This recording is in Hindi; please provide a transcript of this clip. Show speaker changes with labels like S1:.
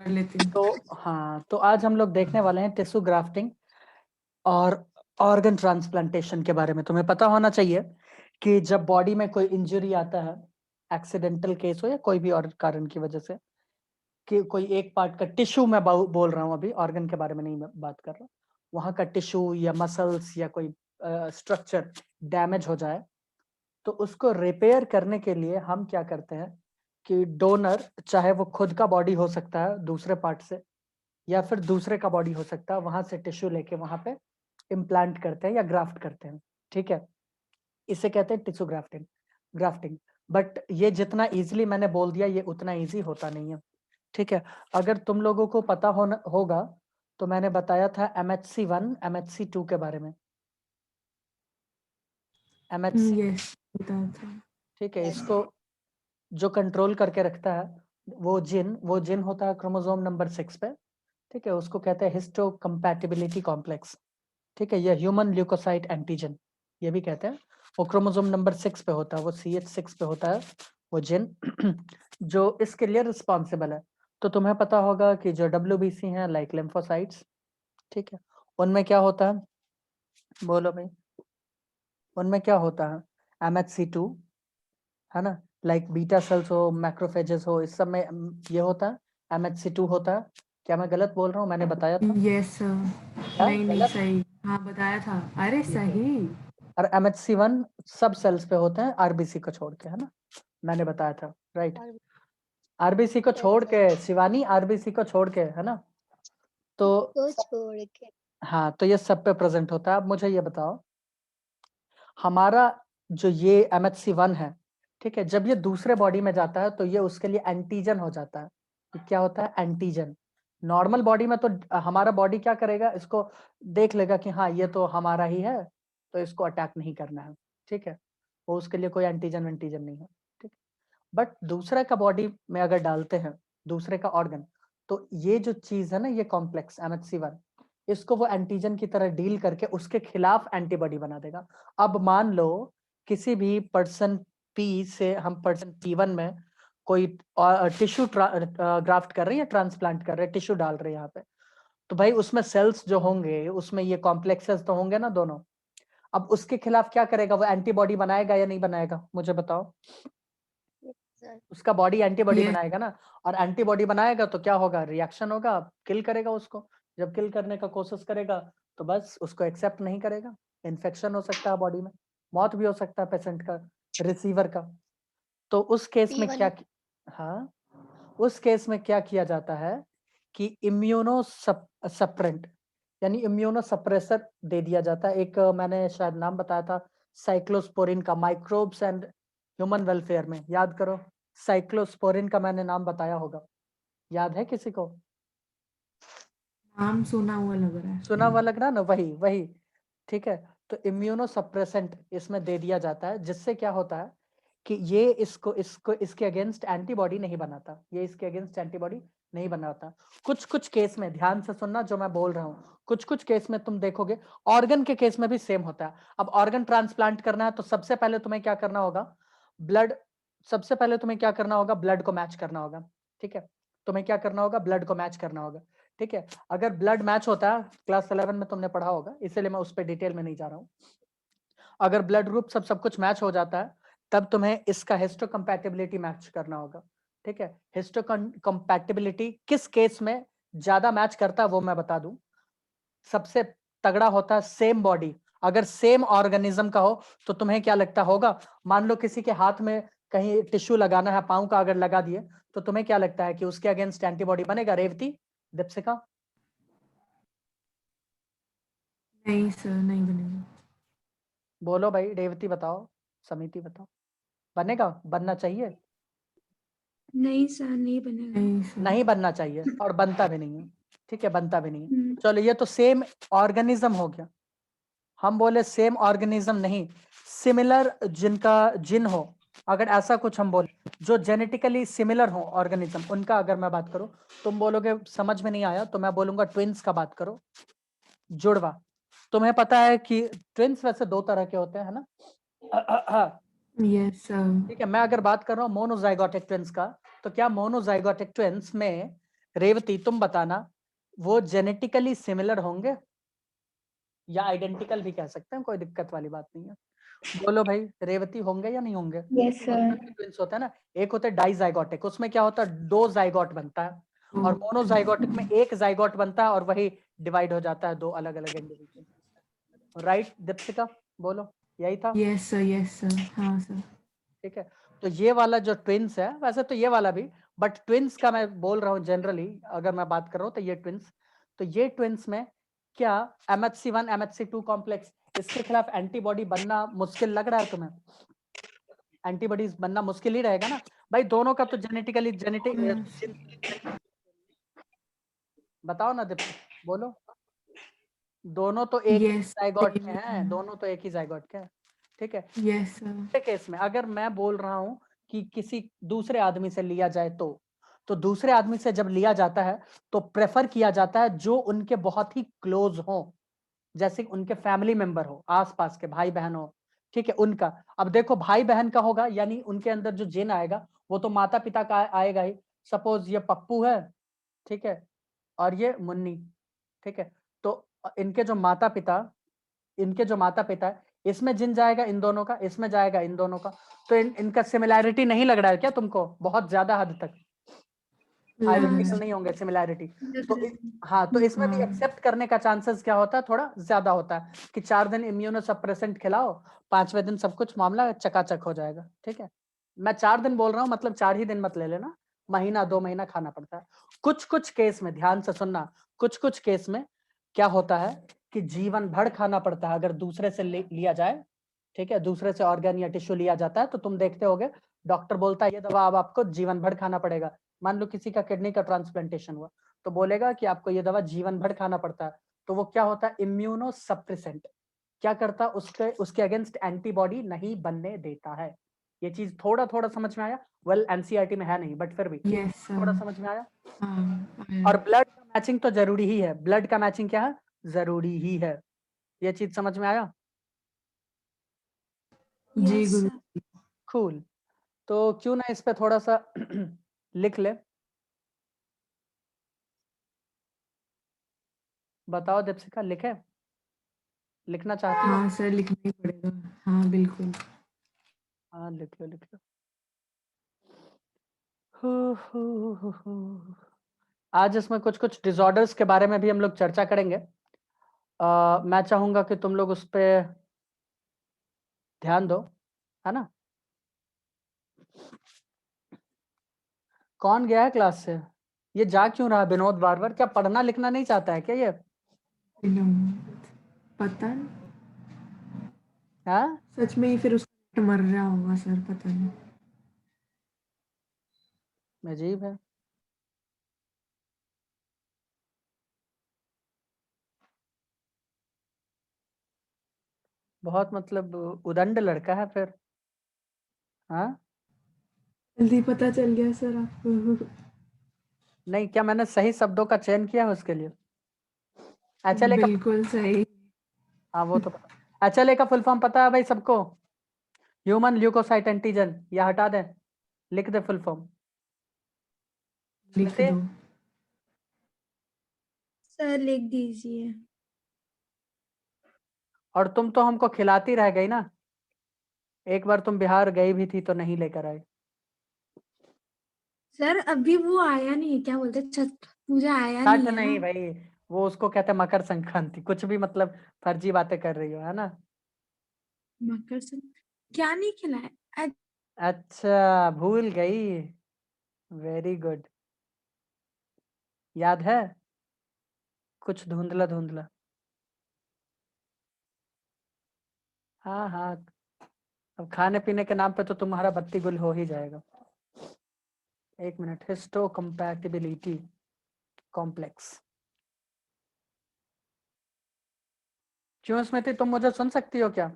S1: कर लेती हूँ।
S2: तो हाँ, तो आज हम लोग देखने वाले हैं टिश्यू ग्राफ्टिंग और ऑर्गन ट्रांसप्लांटेशन के बारे में। तुम्हें पता होना चाहिए कि जब बॉडी में कोई इंजरी आता है, एक्सीडेंटल केस हो या कोई भी और कारण की वजह से, कि कोई एक पार्ट का टिश्यू, मैं बोल रहा हूँ अभी, ऑर्गन के बारे में नहीं मैं बात कर रहा, वहां का टिश्यू या मसल्स या कोई स्ट्रक्चर डैमेज हो जाए, तो उसको रिपेयर करने के लिए हम क्या करते हैं कि डोनर, चाहे वो खुद का बॉडी हो सकता है दूसरे पार्ट से, या फिर दूसरे का बॉडी हो सकता है, वहां से टिश्यू लेके वहां पे इम्प्लांट करते हैं या ग्राफ्ट करते हैं। ठीक है, इसे कहते हैं टिश्यू ग्राफ्टिंग। ग्राफ्टिंग बट ये जितना इजीली मैंने बोल दिया, ये उतना इजी होता नहीं है। ठीक है, अगर तुम लोगों को पता होगा तो मैंने बताया था MHC1 MHC2 के बारे में। MHC,
S1: यस, बता था।
S2: ठीक है, इसको जो कंट्रोल करके रखता है वो जिन होता है क्रोमोसोम नंबर 6 पे। ठीक है, उसको कहते हैं हिस्टो कंपैटिबिलिटी कॉम्प्लेक्स। ठीक है, ये ह्यूमन ल्यूकोसाइट एंटीजन ये भी कहते हैं। वो क्रोमोसोम नंबर 6 पे होता है, वो CH6 पे होता है वो जिन जो इसके लिए रिस्पॉन्सिबल है। तो तुम्हें पता होगा कि जो WBC है, लाइक लिम्फोसाइट्स, ठीक है, उनमें क्या होता है, बोलो भाई, उनमें क्या होता है? MHC2, है ना, लाइक बीटा सेल्स हो, मैक्रोफेजेस हो, इस सब में ये होता है, MHC2 होता है। क्या मैं गलत बोल रहा हूँ? मैंने बताया था
S1: यस सर।
S2: क्या
S1: नहीं नहीं,
S2: गलत?
S1: सही। हाँ, बताया था। अरे
S2: ठीक है,
S1: सही।
S2: और MHC1 सब सेल्स पे होते हैं, RBC को छोड़ के, है ना, मैंने बताया था, राइट।
S3: और
S2: RBC को छोड़
S3: अच्छा
S2: के, शिवानी, RBC को छोड़ के, है ना, तो
S3: को छोड़ के
S2: हाँ, तो ये सब पे प्रेजेंट होता है। अब मुझे ये बताओ, हमारा जो ये MHC1 है, ठीक है, जब ये दूसरे बॉडी में जाता है तो ये उसके लिए एंटीजन हो जाता है। ये क्या होता है? एंटीजन। नॉर्मल बॉडी में तो हमारा बॉडी क्या करेगा, इसको देख लेगा कि हाँ ये तो हमारा ही है, तो इसको अटैक नहीं करना है। ठीक है, वो उसके लिए कोई एंटीजन वेंटीजन नहीं है। ठीक, बट दूसरे का बॉडी में अगर डालते हैं, दूसरे का ऑर्गन, तो ये जो चीज है ना, ये कॉम्प्लेक्स MHC1, इसको वो एंटीजन की तरह डील करके उसके खिलाफ एंटीबॉडी बना देगा। अब मान लो किसी भी पर्सन P से हम पर्सन P1 में कोई टिश्यू ग्राफ्ट कर रहे हैं या ट्रांसप्लांट कर रहे हैं, टिश्यू डाल रहे हैं यहाँ पे, तो भाई उसमें सेल्स जो होंगे, उसमें ये कॉम्प्लेक्सेस तो होंगे ना दोनों। अब उसके खिलाफ क्या करेगा? वो एंटीबॉडी बनाएगा या नहीं बनाएगा, मुझे बताओ।
S3: सर
S2: उसका बॉडी एंटीबॉडी
S1: यस।
S2: बनाएगा ना, और एंटीबॉडी बनाएगा तो क्या होगा? रिएक्शन होगा, किल करेगा उसको। जब किल करने का कोशिश करेगा तो बस उसको एक्सेप्ट नहीं करेगा, इन्फेक्शन हो सकता है बॉडी में, मौत भी हो सकता है पेशेंट का, रिसीवर का। तो उस केस में
S3: P1
S2: हाँ, उस केस में क्या किया जाता है कि इम्यूनो सप्रेंट, यानी इम्यूनो सप्रेसर दे दिया जाता है। एक मैंने शायद नाम बताया था, साइक्लोस्पोरिन का, माइक्रोब्स एंड ह्यूमन वेलफेयर में, याद करो, साइक्लोस्पोरिन का मैंने नाम बताया होगा, याद है किसी को?
S1: नाम सुना हुआ लग रहा
S2: सुना
S1: है।
S2: हुआ लग रहा ना, वही वही। ठीक है, तो इम्यूनो सप्रेसेंट इसमें दे दिया जाता है, जिससे क्या होता है कि ये इसको इसको इसके अगेंस्ट एंटीबॉडी नहीं बनाता, ये इसके अगेंस्ट एंटीबॉडी नहीं बनाता। कुछ कुछ केस में, ध्यान से सुनना जो मैं बोल रहा हूँ, कुछ कुछ केस में तुम देखोगे, ऑर्गन के केस में भी सेम होता है। अब ऑर्गन ट्रांसप्लांट करना है तो सबसे पहले तुम्हें क्या करना होगा? ब्लड, सबसे पहले तुम्हें क्या करना होगा? ब्लड को मैच करना होगा। ठीक है, तुम्हें क्या करना होगा? ब्लड को मैच करना होगा। ठीक है, अगर ब्लड मैच होता है, क्लास 11 में तुमने पढ़ा होगा, इसलिए मैं उस पर डिटेल में नहीं जा रहा हूँ। अगर ब्लड ग्रुप सब कुछ मैच हो जाता है, तब तुम्हें इसका हिस्टोकम्पैटिबिलिटी मैच करना होगा। ठीक है, हिस्टोकम्पैटिबिलिटी किस केस में ज्यादा मैच करता है वो मैं बता दूं। सबसे तगड़ा होता है सेम बॉडी, अगर सेम ऑर्गेनिज्म का हो, तो तुम्हें क्या लगता होगा? मान लो किसी के हाथ में कहीं टिश्यू लगाना है, पाँव का अगर लगा दिए, तो तुम्हें क्या लगता है कि उसके अगेंस्ट एंटीबॉडी बनेगा? रेवती, दीपशिका,
S1: नहीं सर, नहीं बनेगा।
S2: बोलो भाई, रेवती बताओ, समिति बताओ, बनेगा? बनना चाहिए?
S3: नहीं सर, नहीं बनेगा।
S1: नहीं सर।
S2: नहीं बनना चाहिए, और बनता भी नहीं है। ठीक है, बनता भी नहीं है।
S3: हम्म,
S2: चलो, ये तो सेम ऑर्गेनिज्म हो गया। हम बोले सेम ऑर्गेनिज्म नहीं, सिमिलर जिनका जिन हो, अगर ऐसा कुछ हम बोले जो जेनेटिकली सिमिलर हो ऑर्गेनिज्म, उनका अगर मैं बात करूं, तुम बोलोगे समझ में नहीं आया, तो मैं बोलूंगा ट्विंस का बात करो, जुड़वा। तुम्हें पता है कि ट्विंस वैसे दो तरह के होते हैं, है ना?
S1: Yes sir.
S2: ठीक है, मैं अगर बात कर रहा हूँ मोनोजाइगोटिक ट्विंस का, तो क्या मोनोजाइगोटिक ट्विंस में रेवती तुम बताना, वो जेनेटिकली सिमिलर होंगे या आइडेंटिकल भी कह सकते हैं, कोई दिक्कत वाली बात नहीं है। बोलो भाई, रेवती होंगे या नहीं होंगे?
S3: Yes sir.
S2: ट्विंस होता है ना, एक होता है डाइजाइगोटिक, उसमें क्या होता है, 2 जाइगोट बनता है, और मोनोजाइगोटिक में 1 जाइगोट बनता है और वही डिवाइड हो जाता है 2 अलग अलग इंडिविजुअल। राइट दीपिका, बोलो यही था?
S1: यस सर, हाँ सर।
S2: ठीक है, तो ये वाला जो ट्विंस है, वैसे तो ये वाला भी, बट ट्विंस का मैं बोल रहा हूँ जनरली, अगर मैं बात कर रहा हूँ तो ये ट्विंस, तो ये ट्विंस में क्या MHC1 MHC2 कॉम्प्लेक्स, इसके खिलाफ एंटीबॉडी बनना मुश्किल लग रहा है तुम्हें? एंटीबॉडीज बनना मुश्किल ही रहेगा ना भाई, दोनों का तो जेनेटिक बताओ ना दीप, बोलो। दोनों तो एक ही
S1: यस
S2: जाइगोट के हैं, दोनों तो एक ही जाइगोट के हैं, ठीक है।
S1: Yes sir.
S2: केस में अगर मैं बोल रहा हूं कि किसी दूसरे आदमी से लिया जाए, तो दूसरे आदमी से जब लिया जाता है तो प्रेफर किया जाता है जो उनके बहुत ही क्लोज हो, जैसे उनके फैमिली मेंबर हो, आसपास के भाई बहन हो, ठीक है उनका। अब देखो भाई बहन का होगा, यानी उनके अंदर जो जीन आएगा वो तो माता पिता का आएगा ही। सपोज ये पप्पू है, ठीक है, और ये मुन्नी, ठीक है, तो इनके जो माता पिता है, इसमें जिन जाएगा इन दोनों का, इसमें जाएगा इन दोनों का, तो इनका सिमिलैरिटी नहीं लग रहा है क्या तुमको? बहुत ज्यादा हद तक आइडेंटिकल नहीं होंगे, सिमिलैरिटी। तो हाँ, तो इसमें भी एक्सेप्ट करने का चांसेस क्या होता है, थोड़ा ज्यादा होता है कि 4 दिन इम्यूनो सप्रेसेंट खिलाओ, 5वें दिन सब कुछ मामला चकाचक हो जाएगा, ठीक है। मैं 4 दिन बोल रहा हूँ, मतलब 4 ही दिन मत ले लेना, महीना 2 महीना खाना पड़ता है। कुछ कुछ केस में ध्यान से सुनना, कुछ कुछ केस में क्या होता है कि जीवन भर खाना पड़ता है, अगर दूसरे से लिया जाए, ठीक है, दूसरे से ऑर्गन या टिश्यू लिया जाता है, तो तुम देखते होगे डॉक्टर बोलता है ये दवा अब आपको जीवन भर खाना पड़ेगा। मान लो किसी का किडनी का ट्रांसप्लांटेशन हुआ, तो बोलेगा कि आपको ये दवा जीवन भर खाना पड़ता है। तो वो क्या होता है, इम्यूनो सप्रेसेंट, क्या करता है, उसके अगेंस्ट एंटीबॉडी नहीं बनने देता है। ये चीज थोड़ा थोड़ा समझ में आया? वेल एनसीईआरटी में है नहीं, बट फिर भी
S1: यस
S2: थोड़ा
S1: सर।
S2: समझ में आया।
S1: हाँ
S2: और ब्लड का मैचिंग तो जरूरी ही है, ब्लड का मैचिंग क्या है, जरूरी ही है। ये चीज समझ में आया?
S1: जी
S3: यस
S1: गुरु।
S3: सर।
S2: कूल। तो क्यों ना इस पे थोड़ा सा लिख ले, बताओ दीपिका, लिखे? लिखना चाहती हो?
S1: हाँ सर, लिखना ही पड़ेगा। हाँ बिल्कुल।
S2: हाँ लिख लो लिख लो। हु। आज इसमें कुछ कुछ डिसऑर्डर्स के बारे में भी हम लोग चर्चा करेंगे। मैं चाहूंगा कि तुम लोग उस पे ध्यान दो, है ना। कौन गया है क्लास से? ये जा क्यों रहा है विनोद बार बार? क्या पढ़ना लिखना नहीं चाहता है क्या ये?
S1: पता नहीं,
S2: हाँ,
S1: सच में ही फिर उसका मर रहा होगा सर, पता नहीं।
S2: अजीब है। बहुत मतलब उदंड लड़का है फिर। हाँ,
S1: जल्दी पता चल गया सर आपको।
S2: नहीं, क्या मैंने सही शब्दों का चयन किया है उसके लिए? HLA का,
S1: बिल्कुल सही।
S2: हाँ वो तो पता। HLA का फुल फॉर्म पता है भाई सबको? ह्यूमन ल्यूकोसाइट एंटीजन, या हटा दें? लिख दे फुल फॉर्म।
S1: लिख दो।
S3: सर लिख दीजिए।
S2: और तुम तो हमको खिलाती रह गई ना, एक बार तुम बिहार गई भी थी तो नहीं लेकर आई।
S3: सर अभी वो आया नहीं है, क्या बोलते हैं, छठ पूजा आया
S2: छठ
S3: नहीं है
S2: नहीं
S3: ना।
S2: भाई, वो उसको कहते हैं मकर संक्रांति, कुछ भी मतलब फर्जी बातें कर रही हो, है ना।
S3: मकर संक्रांति क्या नहीं खिलाया?
S2: अच्छा, भूल गई, वेरी गुड। याद है? कुछ धुंधला धुंधला। हाँ हाँ, अब खाने पीने के नाम पे तो तुम्हारा बत्ती गुल हो ही जाएगा। एक मिनट, हिस्टो कंपैटिबिलिटी कॉम्प्लेक्स। क्यों स्मृति, तुम मुझे सुन सकती हो क्या?